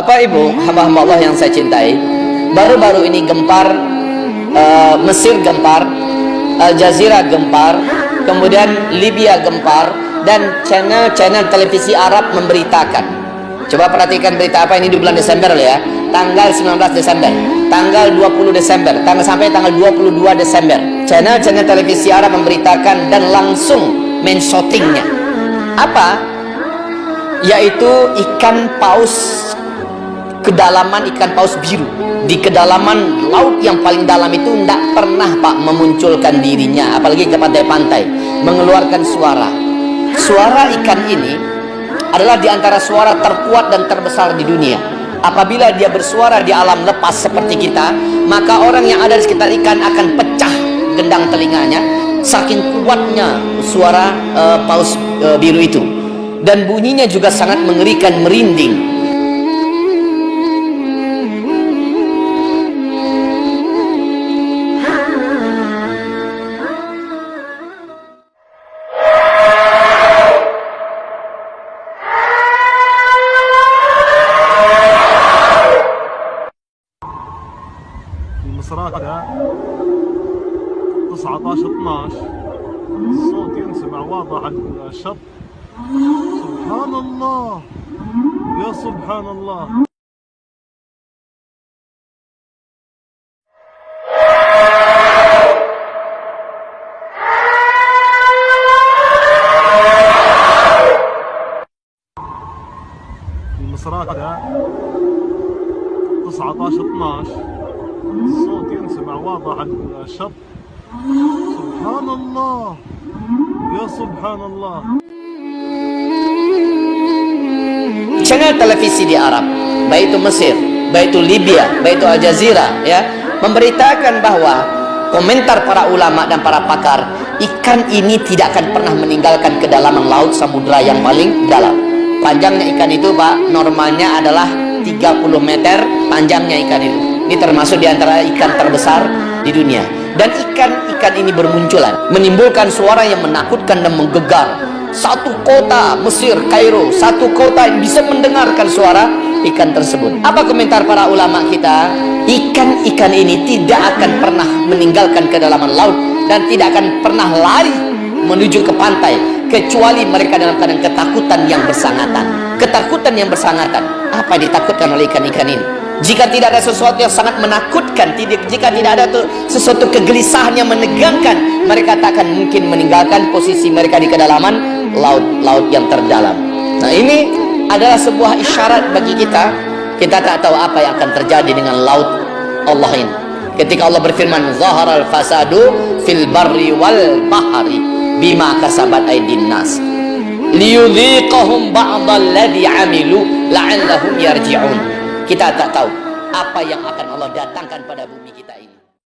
Bapak Ibu, hamba-hamba Allah yang saya cintai, baru-baru ini gempar, Mesir gempar, Al Jazeera gempar, kemudian Libya gempar, dan channel-channel televisi Arab memberitakan. Coba perhatikan berita apa ini di bulan Desember ya, tanggal 19 Desember, tanggal 20 Desember, sampai tanggal 22 Desember. Channel-channel televisi Arab memberitakan dan langsung men-shootingnya. Apa? Yaitu ikan paus, kedalaman ikan paus biru di kedalaman laut yang paling dalam itu tidak pernah Pak memunculkan dirinya, apalagi ke pantai-pantai, mengeluarkan suara ikan ini adalah diantara suara terkuat dan terbesar di dunia. Apabila dia bersuara di alam lepas seperti kita, maka orang yang ada di sekitar ikan akan pecah gendang telinganya, saking kuatnya suara paus biru itu, dan bunyinya juga sangat mengerikan, merinding. المصرات 19-12 الصوت ينسمع واضح على الشط. سبحان الله يا سبحان الله. المصرات 19-12 الصوت ينسمع واضح على الشط. سبحان الله يا سبحان الله. Channel televisi di Arab, baik itu Mesir, baik itu Libya, baik itu Al Jazeera ya, memberitakan bahwa komentar para ulama dan para pakar, ikan ini tidak akan pernah meninggalkan kedalaman laut samudra yang paling dalam. Panjangnya ikan itu Pak, normalnya adalah 30 meter panjangnya ikan itu. Ini termasuk diantara ikan terbesar di dunia. Dan ikan-ikan ini bermunculan, menimbulkan suara yang menakutkan dan menggegar. Satu kota Mesir, Kairo, satu kota bisa mendengarkan suara ikan tersebut. Apa komentar para ulama kita? Ikan-ikan ini tidak akan pernah meninggalkan kedalaman laut dan tidak akan pernah lari menuju ke pantai, kecuali mereka dalam keadaan ketakutan yang bersangatan. Ketakutan yang bersangatan. Apa yang ditakutkan oleh ikan-ikan ini? Jika tidak ada sesuatu yang sangat menakutkan, jika tidak ada sesuatu kegelisahan yang menegangkan, mereka tak akan mungkin meninggalkan posisi mereka di kedalaman laut yang terdalam. Nah, ini adalah sebuah isyarat bagi kita. Kita tak tahu apa yang akan terjadi dengan laut Allah ini. Ketika Allah berfirman, "Zaharal fasadu fil barri wal bahri bima kasabat aydin nas liyudhiqahum ba'dal ladzi 'amilu la'allahum yarji'un." Kita tak tahu apa yang akan Allah datangkan pada bumi.